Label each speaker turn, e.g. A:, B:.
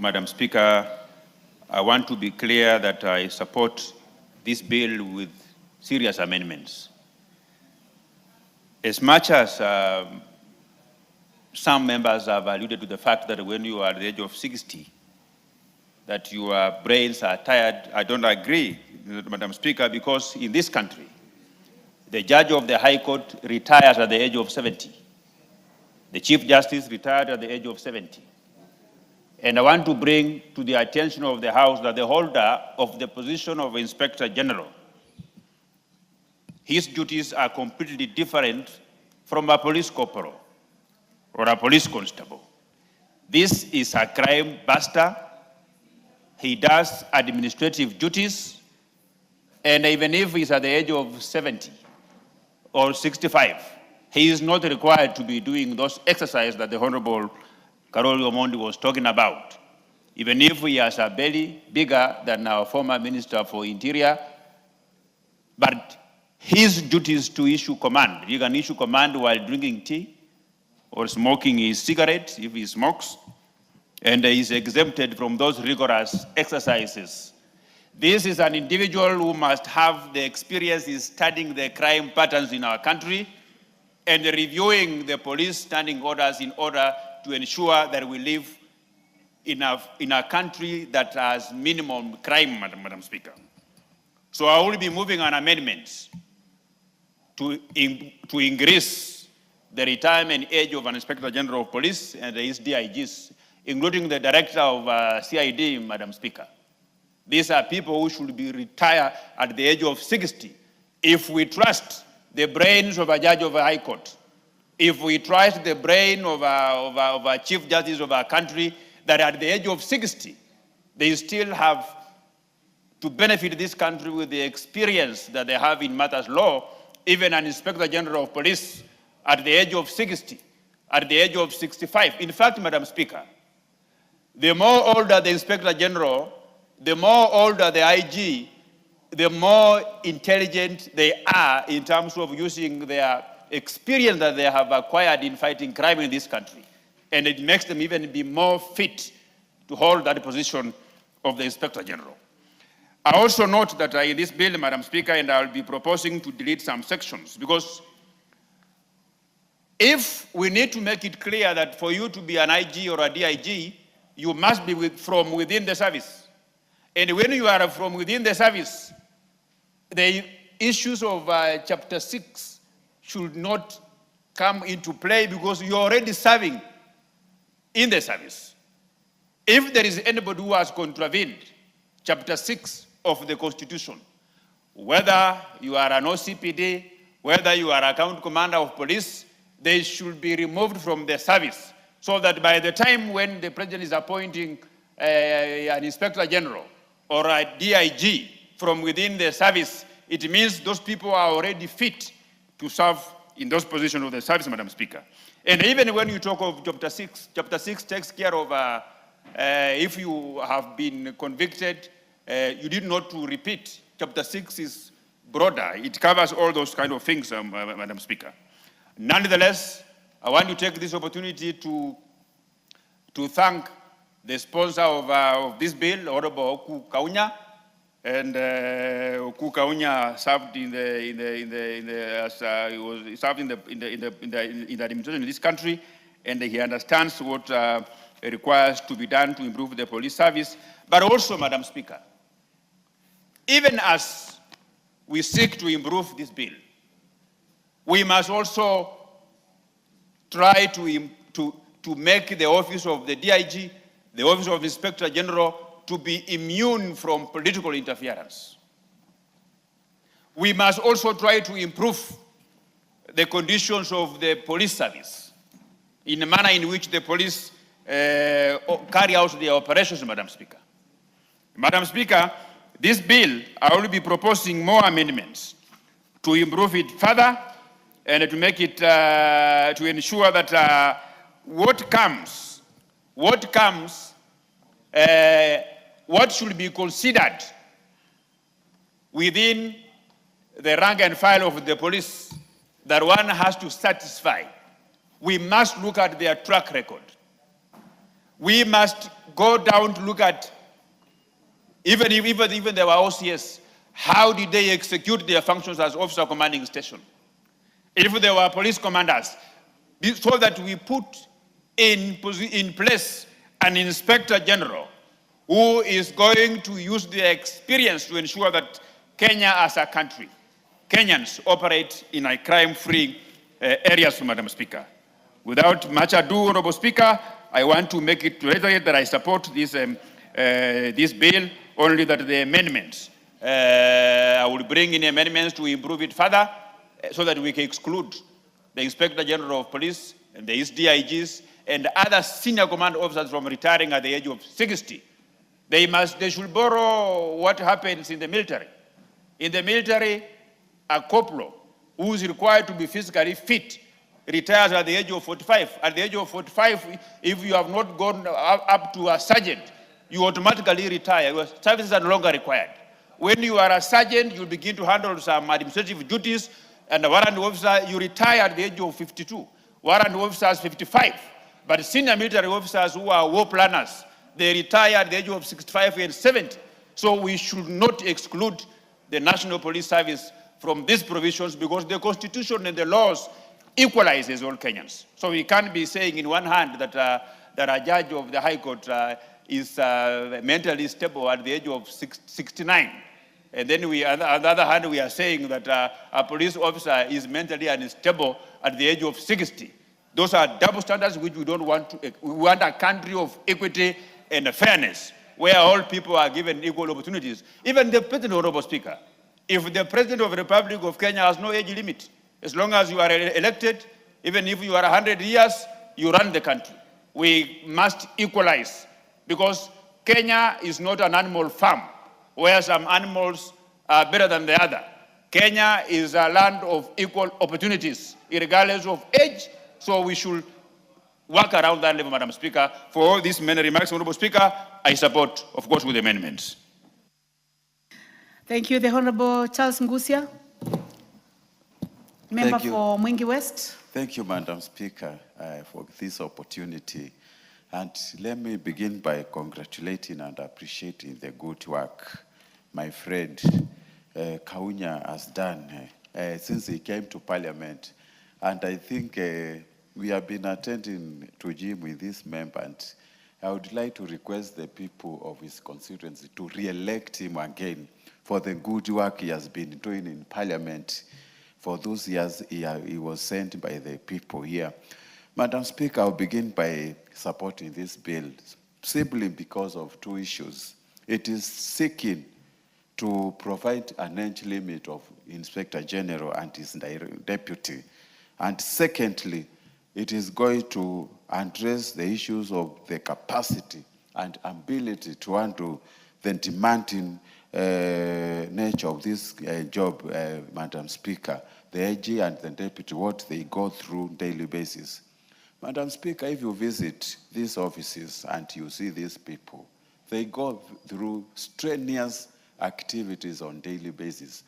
A: Madam Speaker, I want to be clear that I support this bill with serious amendments. As much as some members have alluded to the fact that when you are at the age of 60, that your brains are tired, I don't agree, Madam Speaker, because in this country, the judge of the High Court retires at the age of 70. The Chief Justice retired at the age of 70. And I want to bring to the attention of the House that the holder of the position of Inspector General, his duties are completely different from a police corporal or a police constable. This is a crime buster. He does administrative duties, and even if he's at the age of 70 or 65, he is not required to be doing those exercises that the Honorable Karoli Omondi was talking about. Even if he has a belly bigger than our former Minister for Interior, but his duty is to issue command. He can issue command while drinking tea or smoking his cigarette if he smokes, and he is exempted from those rigorous exercises. This is an individual who must have the experience in studying the crime patterns in our country and reviewing the police standing orders in order to ensure that we live in a country that has minimum crime, Madam Speaker. So I will be moving on amendments to increase the retirement age of an Inspector General of Police and his DIGs, including the Director of CID, Madam Speaker. These are people who should be retired at the age of 60. If we trust the brains of a judge of a high court, if we trust the brain of a chief justice of our country, that at the age of 60, they still have to benefit this country with the experience that they have in matters law, even an Inspector General of Police at the age of 60, at the age of 65. In fact, Madam Speaker, the more older the Inspector General, the more older the IG, the more intelligent they are in terms of using their experience that they have acquired in fighting crime in this country. And it makes them even be more fit to hold that position of the Inspector General. I also note that in this bill, Madam Speaker, and I'll be proposing to delete some sections, because if we need to make it clear that for you to be an IG or a DIG, you must be from within the service. And when you are from within the service, the issues of Chapter 6 should not come into play because you're already serving in the service. If there is anybody who has contravened Chapter 6 of the Constitution, whether you are an OCPD, whether you are a account commander of police, they should be removed from the service so that by the time when the President is appointing an Inspector General or a DIG from within the service, it means those people are already fit to serve in those positions of the service, Madam Speaker. And even when you talk of Chapter 6 takes care of if you have been convicted, you need not to repeat. Chapter 6 is broader. It covers all those kind of things, Madam Speaker. Nonetheless, I want to take this opportunity to thank the sponsor of this bill, Honorable Oku Kaunya, and Oku Kaunya served in the administration in this country, and he understands what requires to be done to improve the police service. But also, Madam Speaker, even as we seek to improve this bill, we must also try to make the office of the DIG, the office of the Inspector General, to be immune from political interference. We must also try to improve the conditions of the police service in the manner in which the police carry out their operations, Madam Speaker. Madam Speaker, this bill, I will be proposing more amendments to improve it further and to make it, to ensure that what should be considered within the rank and file of the police that one has to satisfy. We must look at their track record. We must go down to look at, even there were OCS, how did they execute their functions as officer commanding station? If there were police commanders, so that we put in place an inspector general who is going to use their experience to ensure that Kenya as a country, Kenyans operate in a crime-free areas, Madam Speaker. Without much ado, Honorable Speaker, I want to make it reiterate that I support this bill, only that the amendments, I will bring in amendments to improve it further, so that we can exclude the Inspector General of Police and the DIGs and other senior command officers from retiring at the age of 60. They should borrow what happens in the military. In the military, a corporal who is required to be physically fit retires at the age of 45. At the age of 45, if you have not gone up to a sergeant, you automatically retire. Your services are no longer required. When you are a sergeant, you begin to handle some administrative duties, and a warrant officer, you retire at the age of 52. Warrant officers, 55. But senior military officers who are war planners, they retire at the age of 65 and 70. So we should not exclude the National Police Service from these provisions, because the Constitution and the laws equalizes all Kenyans. So we can't be saying in one hand that a judge of the High Court is mentally stable at the age of 69. And then on the other hand, we are saying that a police officer is mentally unstable at the age of 60. Those are double standards which we don't want to. We want a country of equity and fairness, where all people are given equal opportunities. Even the President, Honorable Speaker, if the President of the Republic of Kenya has no age limit, as long as you are elected, even if you are 100 years, you run the country. We must equalize, because Kenya is not an animal farm where some animals are better than the other. Kenya is a land of equal opportunities, regardless of age, so we should work around that level, Madam Speaker. For all these many remarks, Honorable Speaker, I support, of course, with amendments.
B: Thank you. The Honorable Charles Ngusia, member for Mwingi West.
C: Thank you, Madam Speaker, for this opportunity. And let me begin by congratulating and appreciating the good work my friend Kaunya has done since he came to Parliament. And I think we have been attending to him with this member. And I would like to request the people of his constituency to re-elect him again for the good work he has been doing in Parliament for those years he was sent by the people here. Madam Speaker, I'll begin by supporting this bill simply because of two issues. It is seeking to provide an age limit of Inspector General and his deputy. And secondly, it is going to address the issues of the capacity and ability to handle the demanding nature of this job, Madam Speaker. The AG and the deputy, what they go through on a daily basis. Madam Speaker, if you visit these offices and you see these people, they go through strenuous activities on a daily basis.